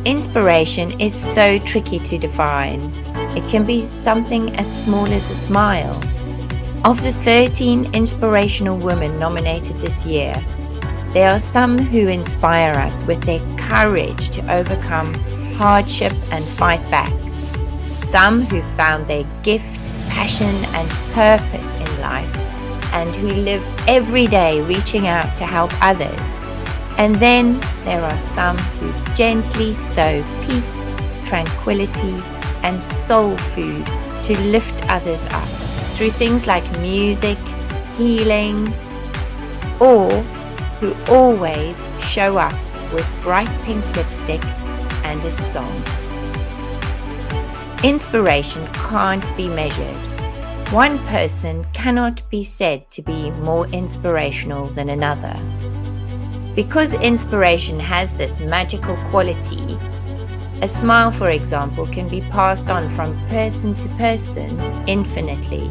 Inspiration is so tricky to define. It can be something as small as a smile. Of the 13 inspirational women nominated this year, there are some who inspire us with their courage to overcome hardship and fight back. Some who found their gift, passion, and purpose in life, and who live every day reaching out to help others. And then there are some who gently sow peace, tranquility, and soul food to lift others up through things like music, healing, or who always show up with bright pink lipstick and a song. Inspiration can't be measured. One person cannot be said to be more inspirational than another. Because inspiration has this magical quality, a smile, for example, can be passed on from person to person infinitely.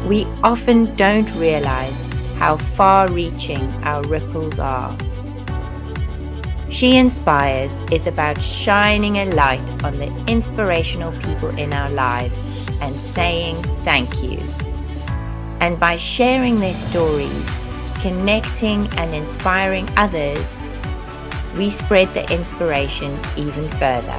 We often don't realize how far-reaching our ripples are. She Inspires is about shining a light on the inspirational people in our lives and saying thank you. And by sharing their stories, connecting and inspiring others, we spread the inspiration even further.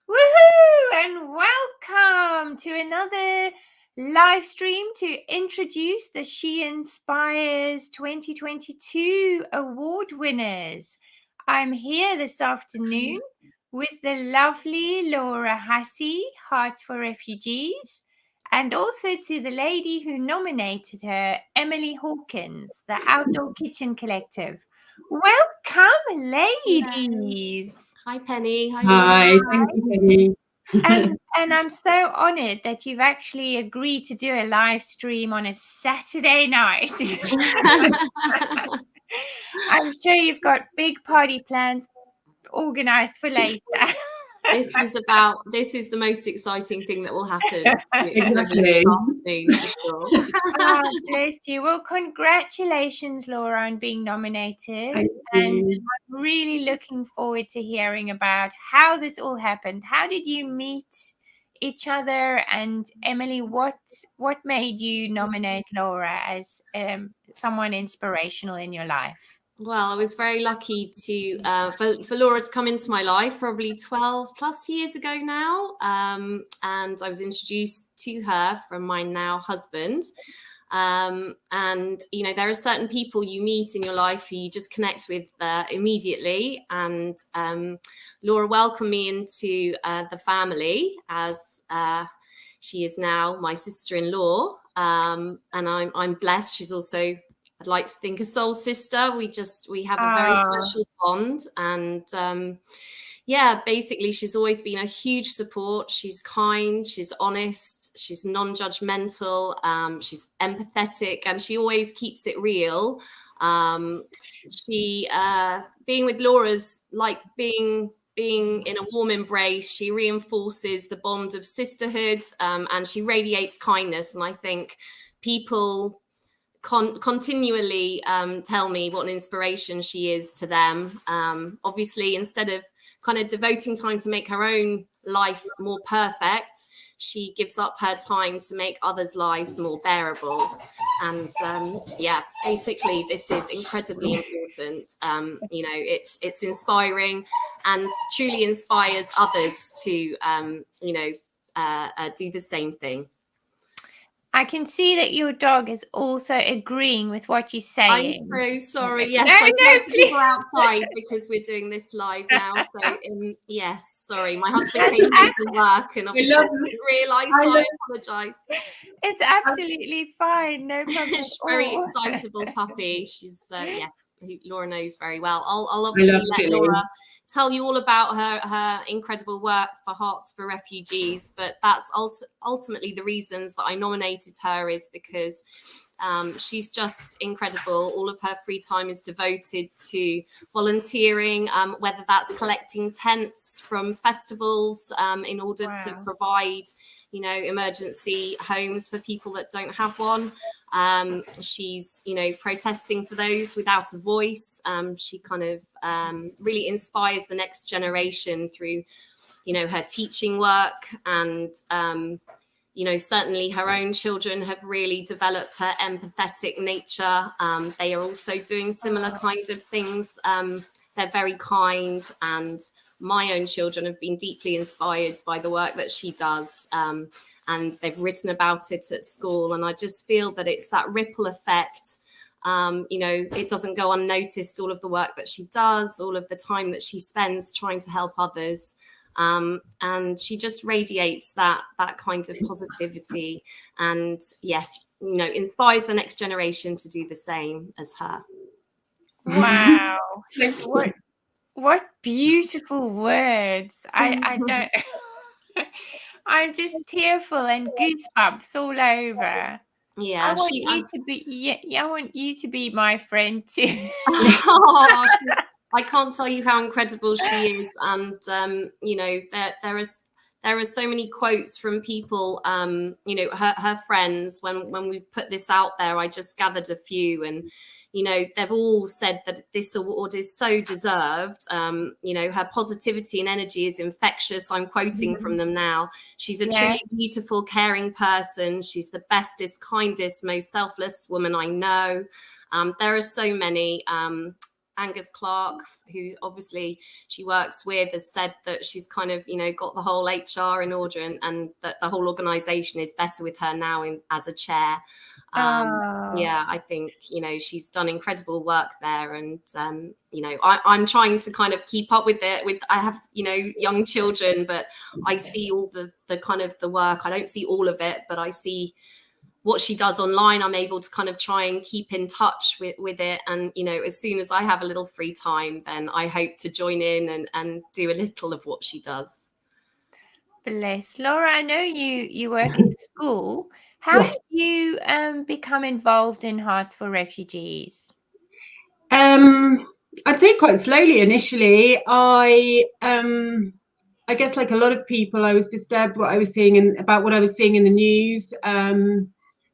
Woohoo! And welcome to another live stream to introduce the She Inspires 2022 award winners. I'm here this afternoon with the lovely Laura Hussey, Hearts for Refugees, and also to the lady who nominated her, Emily Hawkins, the Outdoor Kitchen Collective. Welcome, ladies. Hi, Penny. Hi, thank you, Penny. And I'm so honored that you've actually agreed to do a live stream on a Saturday night. I'm sure you've got big party plans organized for later. This is the most exciting thing that will happen. Exactly. This afternoon, for sure. Oh, bless you. Well, congratulations, Laura, on being nominated. Thank And you. I'm really looking forward to hearing about how this all happened. How did you meet each other? And Emily, what made you nominate Laura as someone inspirational in your life? Well, I was very lucky to for Laura to come into my life probably 12 plus years ago now, and I was introduced to her from my now husband. And there are certain people you meet in your life who you just connect with immediately. And Laura welcomed me into the family as she is now my sister-in-law, and I'm blessed. She's also, I'd like to think, a soul sister. We have a very special bond, and basically she's always been a huge support. She's kind, she's honest, she's non-judgmental, she's empathetic, and she always keeps it real. She being with Laura's like being in a warm embrace. She reinforces the bond of sisterhood, and she radiates kindness. And I think people continually tell me what an inspiration she is to them. Obviously, instead of kind of devoting time to make her own life more perfect, she gives up her time to make others' lives more bearable. And basically this is incredibly important. It's inspiring and truly inspires others to do the same thing. I can see that your dog is also agreeing with what you're saying. I'm so sorry. Yes, I talked to people outside because we're doing this live now. So, yes, sorry. My husband came home from work and obviously didn't realise. I apologise. It's absolutely fine. No problem. She's a very excitable puppy. She's, Laura knows very well. I'll obviously let Laura tell you all about her incredible work for Hearts for Refugees, but that's ultimately the reasons that I nominated her is because she's just incredible. All of her free time is devoted to volunteering, whether that's collecting tents from festivals in order to provide emergency homes for people that don't have one. She's, protesting for those without a voice. She kind of really inspires the next generation through, her teaching work, and certainly her own children have really developed her empathetic nature. They are also doing similar kinds of things. They're very kind, and my own children have been deeply inspired by the work that she does. And they've written about it at school. And I just feel that it's that ripple effect. It doesn't go unnoticed, all of the work that she does, all of the time that she spends trying to help others. And she just radiates that kind of positivity, and yes, inspires the next generation to do the same as her. Wow. What beautiful words. I don't I'm just tearful and goosebumps all over. Yeah, I want you to be my friend too. Oh, I can't tell you how incredible she is, and there are so many quotes from people, her friends. When we put this out there, I just gathered a few, and they've all said that this award is so deserved. Her positivity and energy is infectious. I'm quoting from them now. She's a truly beautiful, caring person. She's the bestest, kindest, most selfless woman I know. There are so many. Angus Clark, who obviously she works with, has said that she's kind of, got the whole HR in order, and that the whole organisation is better with her now as a chair. Yeah, I think, she's done incredible work there. And, I'm trying to kind of keep up with it. I have, young children, but I see all the kind of the work. I don't see all of it, but I see what she does online. I'm able to kind of try and keep in touch with it. And, as soon as I have a little free time, then I hope to join in and do a little of what she does. Bless. Laura, I know you work in school. How did you become involved in Hearts for Refugees? I'd say quite slowly initially. I guess, like a lot of people, I was disturbed about what I was seeing in the news.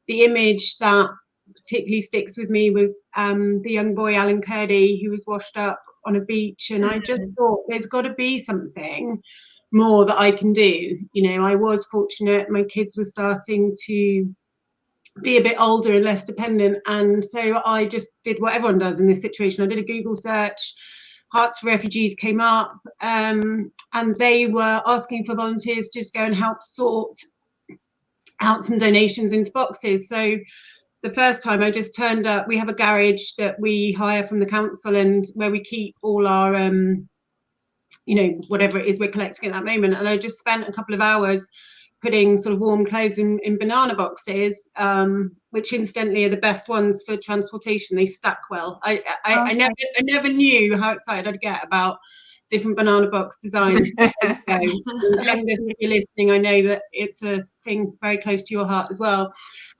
The image that particularly sticks with me was the young boy Alan Kurdi, who was washed up on a beach, and I just thought there's got to be something more that I can do. I was fortunate; my kids were starting to be a bit older and less dependent, and so I just did what everyone does in this situation. I did a Google search. Hearts for Refugees came up, and they were asking for volunteers to just go and help sort out some donations into boxes. So the first time I just turned up. We have a garage that we hire from the council, and where we keep all our whatever it is we're collecting at that moment. And I just spent a couple of hours putting sort of warm clothes in banana boxes, which incidentally are the best ones for transportation. They stack well. I never knew how excited I'd get about different banana box designs. If you're listening, I know that it's a thing very close to your heart as well.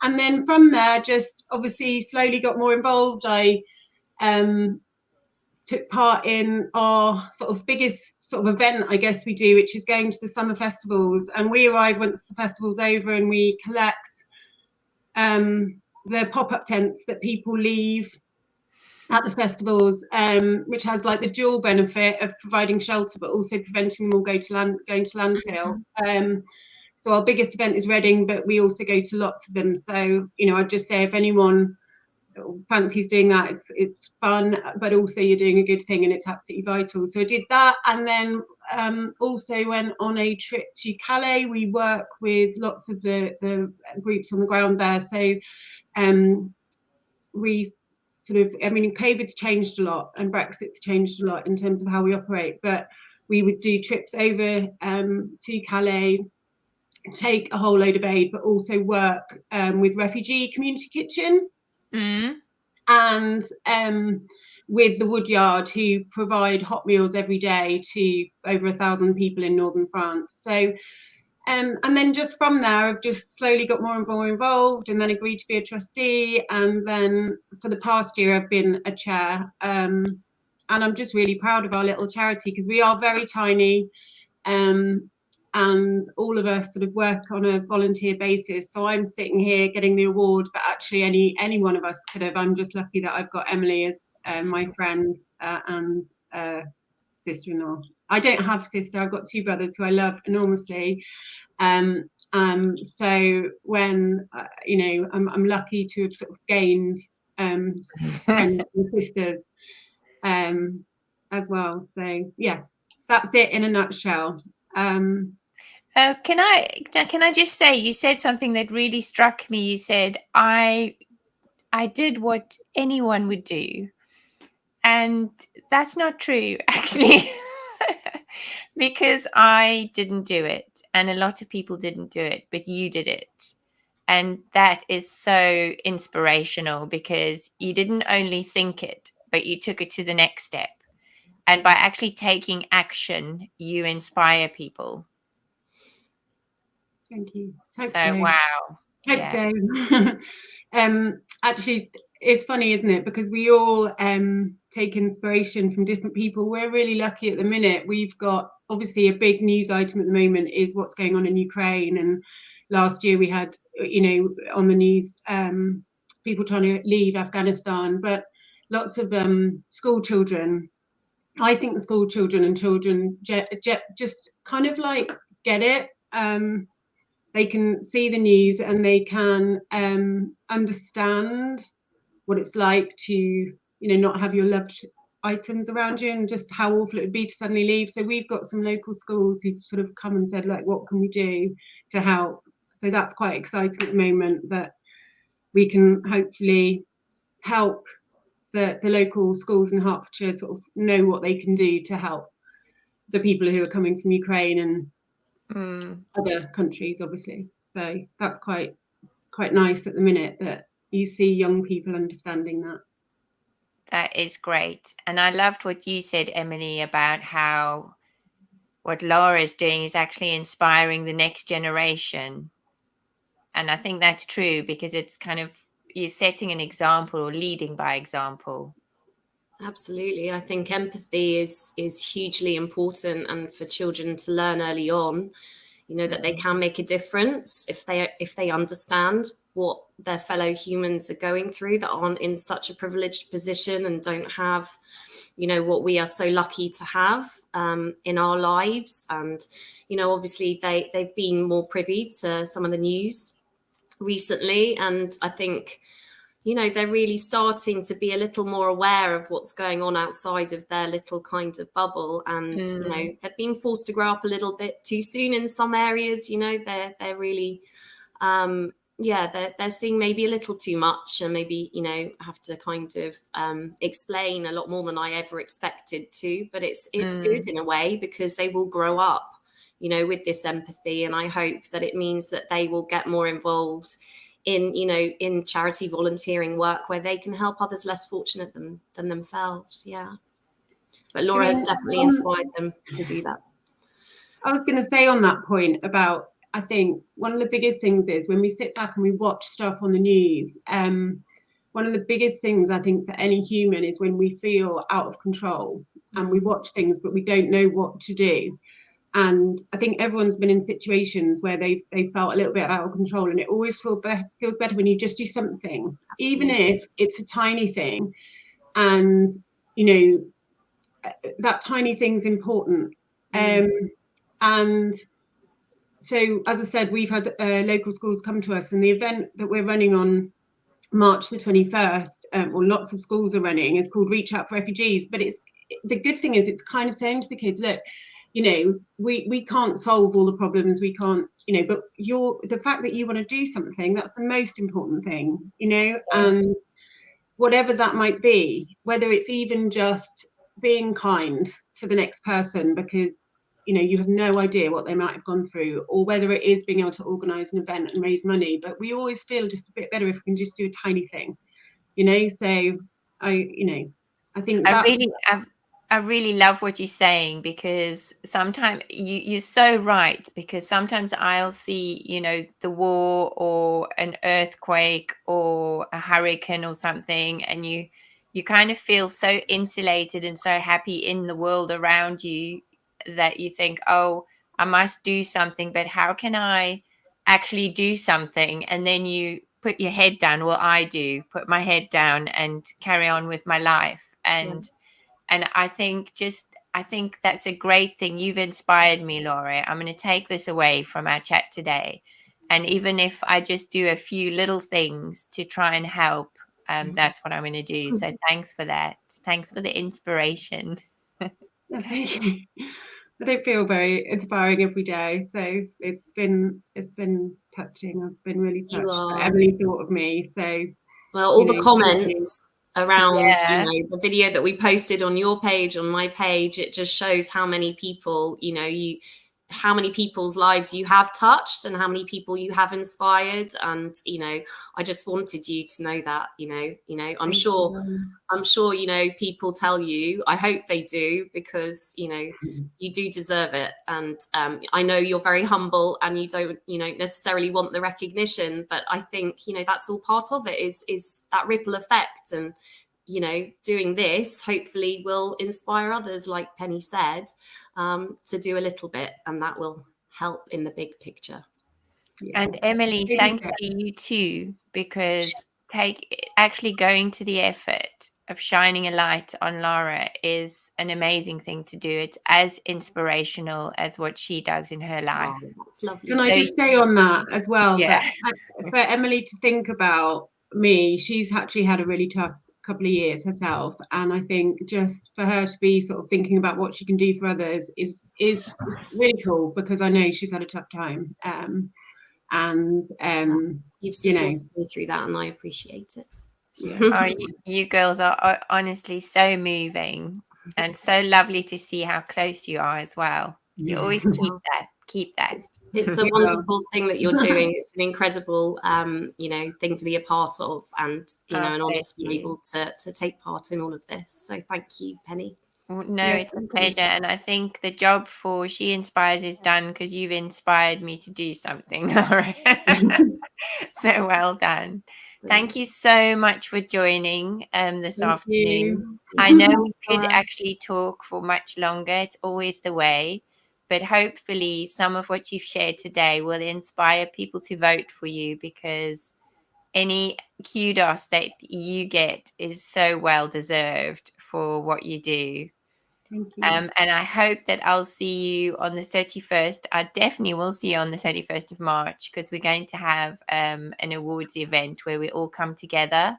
And then from there, just obviously slowly got more involved. I took part in our sort of biggest sort of event, I guess we do, which is going to the summer festivals. And we arrive once the festival's over, and we collect the pop-up tents that people leave at the festivals, which has like the dual benefit of providing shelter, but also preventing them all going to landfill. So our biggest event is Reading, but we also go to lots of them. So, I'd just say if anyone fancies doing that, it's fun, but also you're doing a good thing, and it's absolutely vital. So I did that, and then also went on a trip to Calais. We work with lots of the groups on the ground there. So we sort of, COVID's changed a lot, and Brexit's changed a lot in terms of how we operate, but we would do trips over to Calais, take a whole load of aid, but also work with Refugee Community Kitchen. And with the Woodyard, who provide hot meals every day to over 1,000 people in northern France. So and then just from there, I've just slowly got more and more involved, and then agreed to be a trustee. And then for the past year, I've been a chair. And I'm just really proud of our little charity, because we are very tiny. and all of us sort of work on a volunteer basis. So I'm sitting here getting the award, but actually any one of us could have. I'm just lucky that I've got Emily as my friend and sister-in-law. I don't have a sister. I've got two brothers who I love enormously. So when I'm lucky to have sort of gained friends and sisters as well. So yeah, that's it in a nutshell. Can I just say, you said something that really struck me. You said, I did what anyone would do. And that's not true, actually, because I didn't do it. And a lot of people didn't do it, but you did it. And that is so inspirational, because you didn't only think it, but you took it to the next step. And by actually taking action, you inspire people. Thank you. Wow. Hope so. Actually, it's funny, isn't it? Because we all take inspiration from different people. We're really lucky at the minute. We've got, obviously, a big news item at the moment is what's going on in Ukraine. And last year we had, on the news, people trying to leave Afghanistan, but lots of school children. I think school children and children just kind of like get it. They can see the news and they can understand what it's like to, not have your loved items around you, and just how awful it would be to suddenly leave. So we've got some local schools who've sort of come and said, like, what can we do to help? So that's quite exciting at the moment, that we can hopefully help the local schools in Hertfordshire sort of know what they can do to help the people who are coming from Ukraine and other countries, obviously. So that's quite nice at the minute, that you see young people understanding that. That is great. And I loved what you said, Emily, about how what Laura is doing is actually inspiring the next generation. And I think that's true, because it's kind of, you're setting an example or leading by example. Absolutely. I think empathy is hugely important, and for children to learn early on, that they can make a difference if they understand what their fellow humans are going through, that aren't in such a privileged position and don't have, what we are so lucky to have in our lives. And, obviously they've been more privy to some of the news recently. And I think, they're really starting to be a little more aware of what's going on outside of their little kind of bubble. And, they're being forced to grow up a little bit too soon in some areas. They're really, they're seeing maybe a little too much, and maybe, have to kind of explain a lot more than I ever expected to. But it's good in a way, because they will grow up, with this empathy. And I hope that it means that they will get more involved in charity volunteering work, where they can help others less fortunate than themselves. Yeah. But Laura has definitely inspired them to do that. I was going to say on that point about, I think one of the biggest things is when we sit back and we watch stuff on the news, one of the biggest things I think for any human is when we feel out of control and we watch things, but we don't know what to do. And I think everyone's been in situations where they felt a little bit out of control, and it always feels better when you just do something. Absolutely. Even if it's a tiny thing, and that tiny thing's important. And so, as I said, we've had local schools come to us, and the event that we're running on March the 21st, or lots of schools are running, is called Reach Out for Refugees. But the good thing is it's kind of saying to the kids, look, we can't solve all the problems, we can't, but the fact that you want to do something, that's the most important thing, and whatever that might be, whether it's even just being kind to the next person, because you have no idea what they might have gone through, or whether it is being able to organize an event and raise money. But we always feel just a bit better if we can just do a tiny thing, so I think that I really love what you're saying, because sometimes you're so right, because sometimes I'll see, the war or an earthquake or a hurricane or something, and you kind of feel so insulated and so happy in the world around you that you think, oh, I must do something, but how can I actually do something? And then you put your head down. Well, I do put my head down and carry on with my life. And I think that's a great thing. You've inspired me, Laura. I'm going to take this away from our chat today. And even if I just do a few little things to try and help, that's what I'm going to do. So thanks for that. Thanks for the inspiration. Thank you. I don't feel very inspiring every day, so it's been touching. I've been really touched that Emily thought of me. So, well, all the comments around, the video that we posted on your page, on my page, it just shows how many people, how many people's lives you have touched and how many people you have inspired. And, I just wanted you to know that, I'm sure, people tell you, I hope they do, because, you do deserve it. And I know you're very humble and you don't, necessarily want the recognition, but I think, that's all part of it, is that ripple effect. And, doing this hopefully will inspire others, like Penny said, to do a little bit, and that will help in the big picture. And Emily, thanks to you too, because actually going to the effort of shining a light on Laura is an amazing thing to do. It's as inspirational as what she does in her life. Oh, that's lovely. Can I just say on that as well, that for Emily to think about me, she's actually had a really tough couple of years herself, and I think just for her to be sort of thinking about what she can do for others is really cool, because I know she's had a tough time, and you've supported me through that, and I appreciate it. You girls are honestly so moving, and so lovely to see how close you are as well. You always keep that. It's a wonderful thing that you're doing. It's an incredible thing to be a part of, and an honor to be able to take part in all of this. So thank you, Penny. No, it's a pleasure. And I think the job for She Inspires is done because you've inspired me to do something. So well done. Thank you so much for joining this afternoon. I know we could actually talk for much longer. It's always the way. But hopefully some of what you've shared today will inspire people to vote for you, because any kudos that you get is so well deserved for what you do. Thank you. And I hope that I'll see you on the 31st. I definitely will see you on the 31st of March, because we're going to have an awards event where we all come together,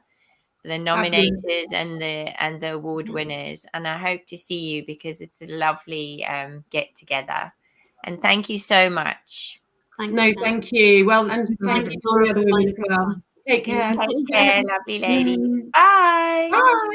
the nominators and the award winners. And I hope to see you, because it's a lovely get together. And thank you so much. Thank you. Well, and thanks for the other women as well. Take care. Take care, lovely lady. Bye. Bye.